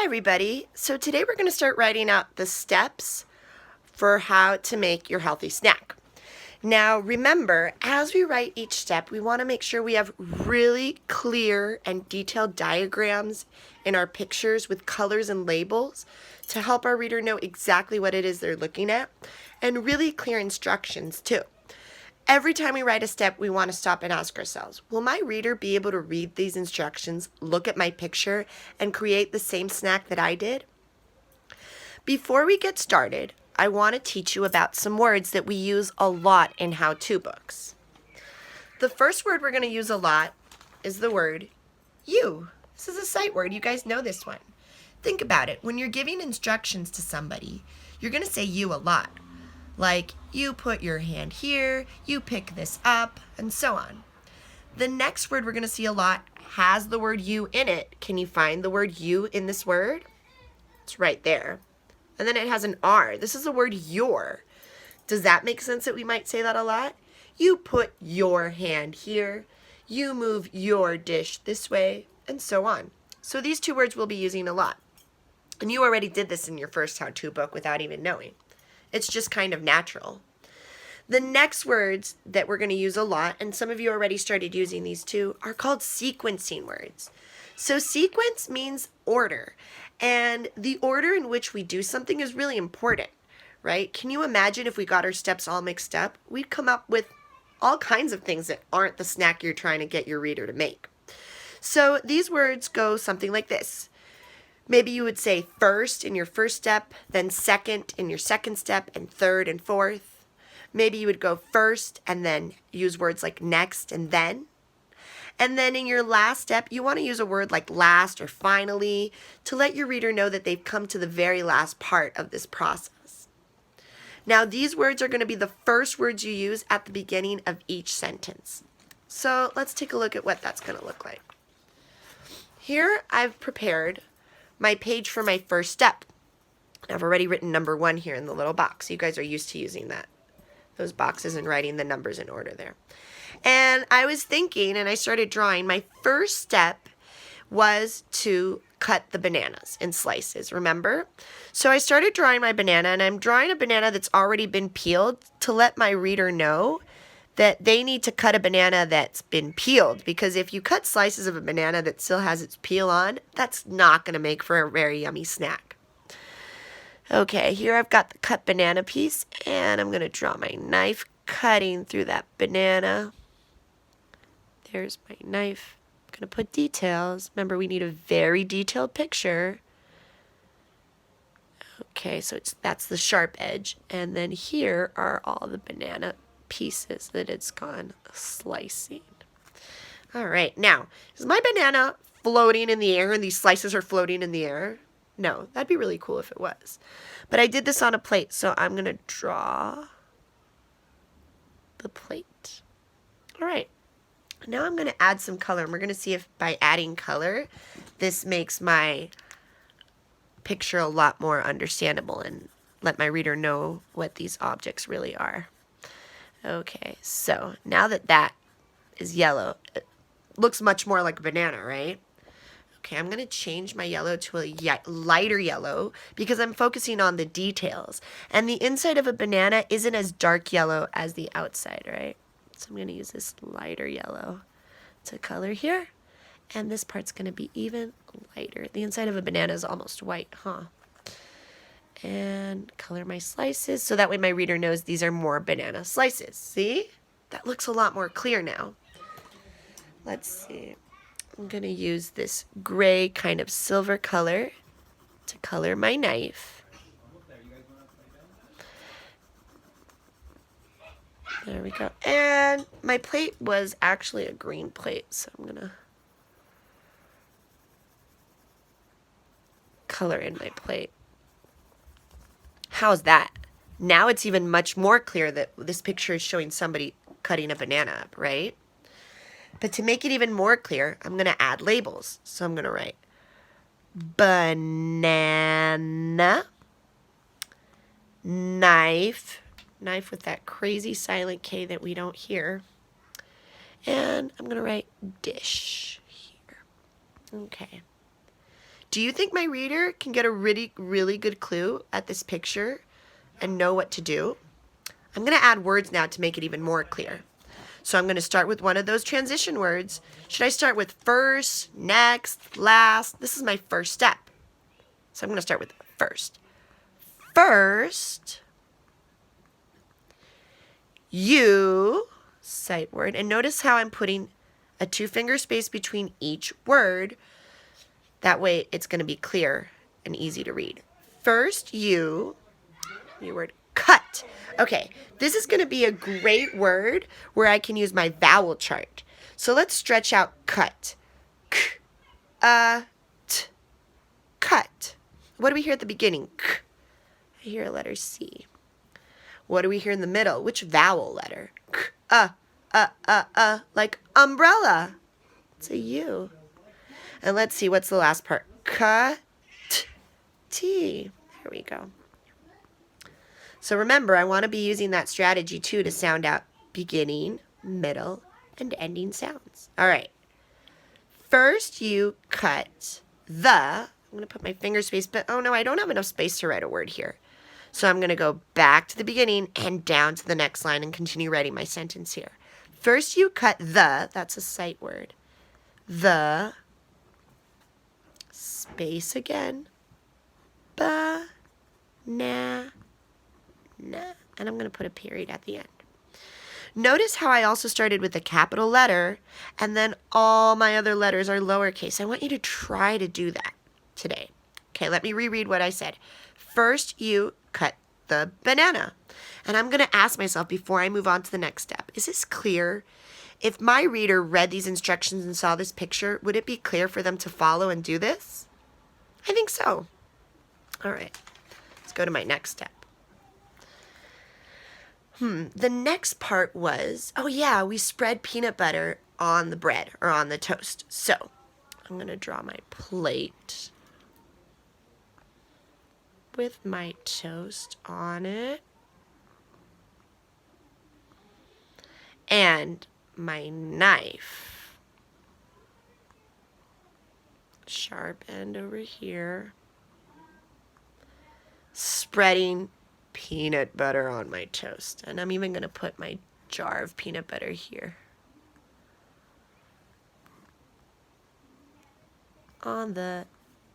Hi everybody. So today we're going to start writing out the steps for how to make your healthy snack. Now remember, as we write each step, we want to make sure we have really clear and detailed diagrams in our pictures with colors and labels to help our reader know exactly what it is they're looking at, and really clear instructions too. Every time we write a step, we want to stop and ask ourselves, will my reader be able to read these instructions, look at my picture, and create the same snack that I did? Before we get started, I want to teach you about some words that we use a lot in how-to books. The first word we're going to use a lot is the word you. This is a sight word. You guys know this one. Think about it. When you're giving instructions to somebody, you're going to say you a lot. Like, you put your hand here, you pick this up, and so on. The next word we're going to see a lot has the word you in it. Can you find the word you in this word? It's right there. And then it has an R. This is the word your. Does that make sense that we might say that a lot? You put your hand here, you move your dish this way, and so on. So these two words we'll be using a lot. And you already did this in your first how-to book without even knowing. It's just kind of natural. The next words that we're going to use a lot, and some of you already started using these too, are called sequencing words. So sequence means order, and the order in which we do something is really important, right? Can you imagine if we got our steps all mixed up? We'd come up with all kinds of things that aren't the snack you're trying to get your reader to make. So these words go something like this. Maybe you would say first in your first step, then second in your second step, and third and fourth. Maybe you would go first and then use words like next and then. And then in your last step, you want to use a word like last or finally to let your reader know that they've come to the very last part of this process. Now, these words are going to be the first words you use at the beginning of each sentence. So let's take a look at what that's going to look like. Here I've prepared my page for my first step. I've already written number 1 here in the little box. You guys are used to using those boxes and writing the numbers in order there. And I was thinking, and I started drawing, my first step was to cut the bananas in slices, remember? So I started drawing my banana, and I'm drawing a banana that's already been peeled to let my reader know that they need to cut a banana that's been peeled, because if you cut slices of a banana that still has its peel on, that's not going to make for a very yummy snack. Okay, here I've got the cut banana piece, and I'm going to draw my knife cutting through that banana. There's my knife. I'm going to put details. Remember, we need a very detailed picture. Okay, so that's the sharp edge, and then here are all the banana pieces that it's gone slicing. All right, now, is my banana floating in the air and these slices are floating in the air? No, that'd be really cool if it was. But I did this on a plate, so I'm going to draw the plate. All right, now I'm going to add some color, and we're going to see if by adding color, this makes my picture a lot more understandable and let my reader know what these objects really are. Okay, so now that that is yellow, it looks much more like a banana, right? Okay, I'm going to change my yellow to a lighter yellow because I'm focusing on the details. And the inside of a banana isn't as dark yellow as the outside, right? So I'm going to use this lighter yellow to color here. And this part's going to be even lighter. The inside of a banana is almost white, huh? And color my slices so that way my reader knows these are more banana slices. See? That looks a lot more clear now. Let's see. I'm going to use this gray kind of silver color to color my knife. There we go. And my plate was actually a green plate, so I'm going to color in my plate. How's that? Now it's even much more clear that this picture is showing somebody cutting a banana up, right? But to make it even more clear, I'm going to add labels. So I'm going to write banana, knife with that crazy silent K that we don't hear, and I'm going to write dish here. Okay. Do you think my reader can get a really, really good clue at this picture and know what to do? I'm going to add words now to make it even more clear. So I'm going to start with one of those transition words. Should I start with first, next, last? This is my first step. So I'm going to start with first. First, you, sight word. And notice how I'm putting a 2-finger space between each word. That way it's going to be clear and easy to read. First, you, new word, cut. Okay, this is going to be a great word where I can use my vowel chart. So let's stretch out cut. K, t, cut. What do we hear at the beginning? K. I hear a letter C. What do we hear in the middle? Which vowel letter? K, like umbrella. It's a U. And let's see, what's the last part? K, T. There we go. So remember, I want to be using that strategy too to sound out beginning, middle, and ending sounds. All right. First, you cut the. I'm going to put my finger space, but oh no, I don't have enough space to write a word here. So I'm going to go back to the beginning and down to the next line and continue writing my sentence here. First, you cut the, that's a sight word, the, space again, ba, na, na, and I'm going to put a period at the end. Notice how I also started with a capital letter and then all my other letters are lowercase. I want you to try to do that today. Okay, let me reread what I said. First, you cut the banana. And I'm going to ask myself before I move on to the next step, is this clear? If my reader read these instructions and saw this picture, would it be clear for them to follow and do this? I think so. All right, let's go to my next step. The next part was, oh yeah, we spread peanut butter on the bread or on the toast. So I'm going to draw my plate with my toast on it. And my knife. Sharp end over here. Spreading peanut butter on my toast. And I'm even going to put my jar of peanut butter here. On the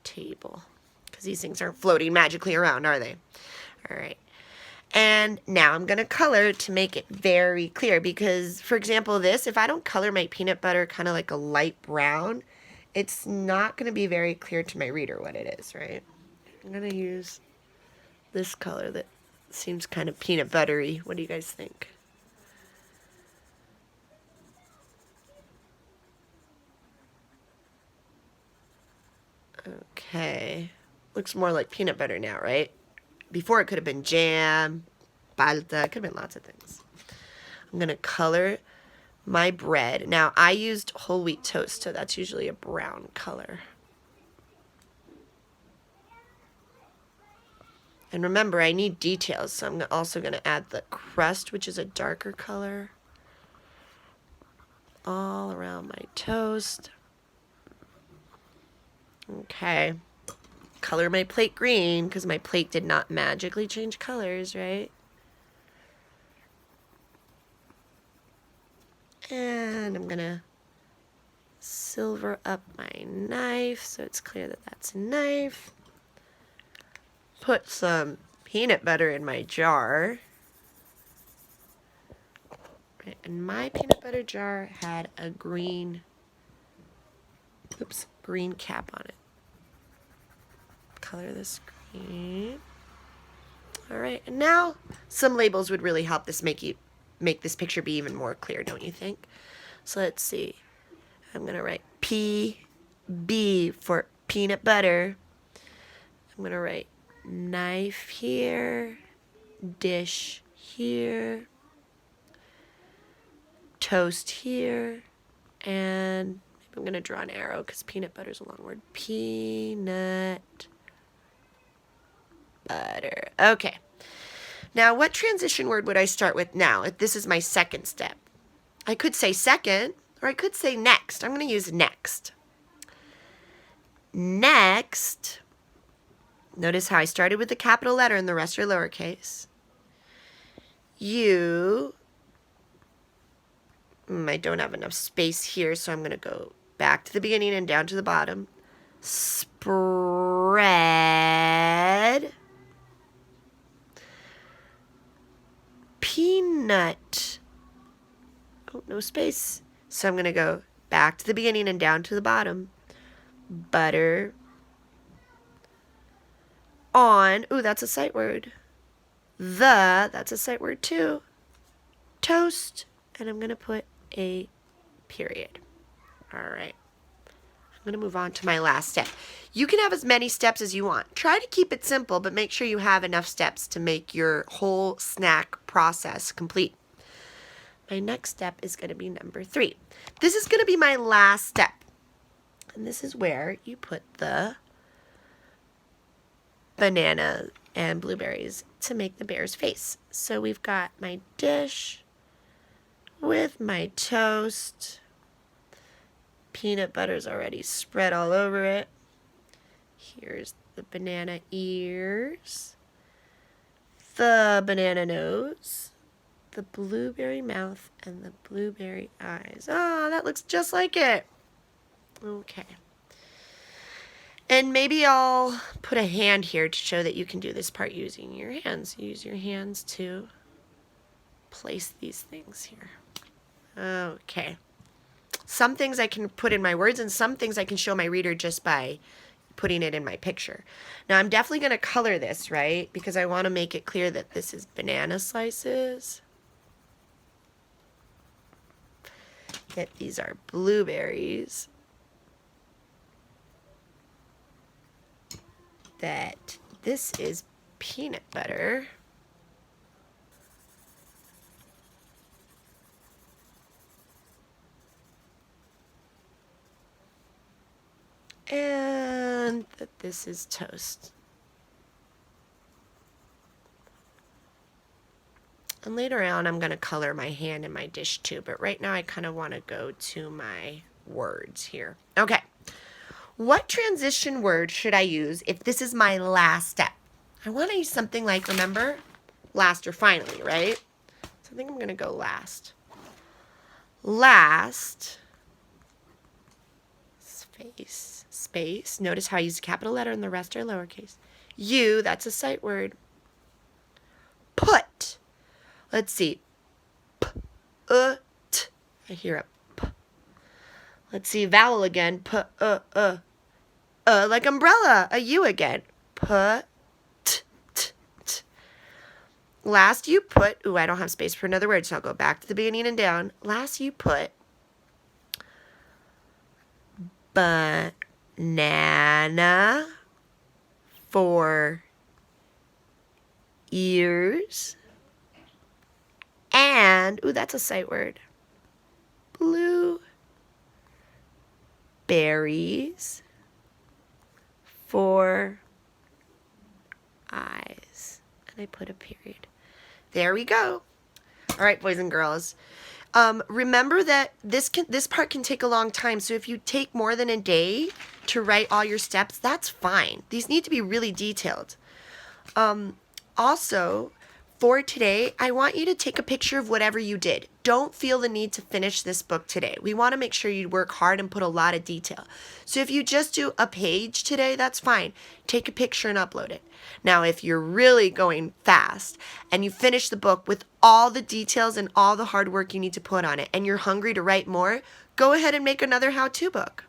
table. Because these things aren't floating magically around, are they? All right. And now I'm going to color to make it very clear because, for example, this, if I don't color my peanut butter kind of like a light brown, it's not going to be very clear to my reader what it is, right? I'm going to use this color that seems kind of peanut buttery. What do you guys think? Okay. Looks more like peanut butter now, right? Before it could have been jam, palta, could have been lots of things. I'm going to color my bread. Now, I used whole wheat toast, so that's usually a brown color. And remember, I need details, so I'm also going to add the crust, which is a darker color, all around my toast. Okay. Color my plate green, because my plate did not magically change colors, right? And I'm going to silver up my knife so it's clear that that's a knife. Put some peanut butter in my jar. Right, and my peanut butter jar had a green cap on it. Color this green. All right, and now some labels would really help this make this picture be even more clear, don't you think? So let's see. I'm gonna write PB for peanut butter. I'm gonna write knife here, dish here, toast here, and maybe I'm gonna draw an arrow because peanut butter is a long word. Peanut butter. Okay. Now, what transition word would I start with now? If this is my second step. I could say second, or I could say next. I'm going to use next. Next, notice how I started with the capital letter and the rest are lowercase. I don't have enough space here, so I'm going to go back to the beginning and down to the bottom. Spread. Peanut. Oh, no space. So I'm going to go back to the beginning and down to the bottom. Butter. On. Ooh, that's a sight word. That's a sight word too. Toast. And I'm going to put a period. All right. I'm going to move on to my last step. You can have as many steps as you want. Try to keep it simple, but make sure you have enough steps to make your whole snack process complete. My next step is going to be number 3. This is going to be my last step. And this is where you put the banana and blueberries to make the bear's face. So we've got my dish with my toast. Peanut butter's already spread all over it. Here's the banana ears, the banana nose, the blueberry mouth, and the blueberry eyes. Oh, that looks just like it. Okay. And maybe I'll put a hand here to show that you can do this part using your hands. Use your hands to place these things here. Okay. Some things I can put in my words and some things I can show my reader just by putting it in my picture. Now I'm definitely going to color this, right? Because I want to make it clear that this is banana slices. That these are blueberries. That this is peanut butter. And that this is toast. And later on, I'm going to color my hand and my dish too. But right now, I kind of want to go to my words here. Okay. What transition word should I use if this is my last step? I want to use something like, remember, last or finally, right? So I think I'm going to go last. Last. Space. Notice how I use a capital letter and the rest are lowercase. You, that's a sight word. Put. Let's see. P, t. I hear a p. Let's see, vowel again. P, like umbrella. A U again. Put. T. Last you put. Ooh, I don't have space for another word, so I'll go back to the beginning and down. Last you put. Banana for ears. And, ooh, that's a sight word. Blueberries for eyes. And I put a period. There we go. All right, boys and girls. Remember that this part can take a long time. So if you take more than a day to write all your steps, that's fine. These need to be really detailed. Also, for today, I want you to take a picture of whatever you did. Don't feel the need to finish this book today. We want to make sure you work hard and put a lot of detail. So if you just do a page today, that's fine. Take a picture and upload it. Now, if you're really going fast and you finish the book with all the details and all the hard work you need to put on it and you're hungry to write more, go ahead and make another how-to book.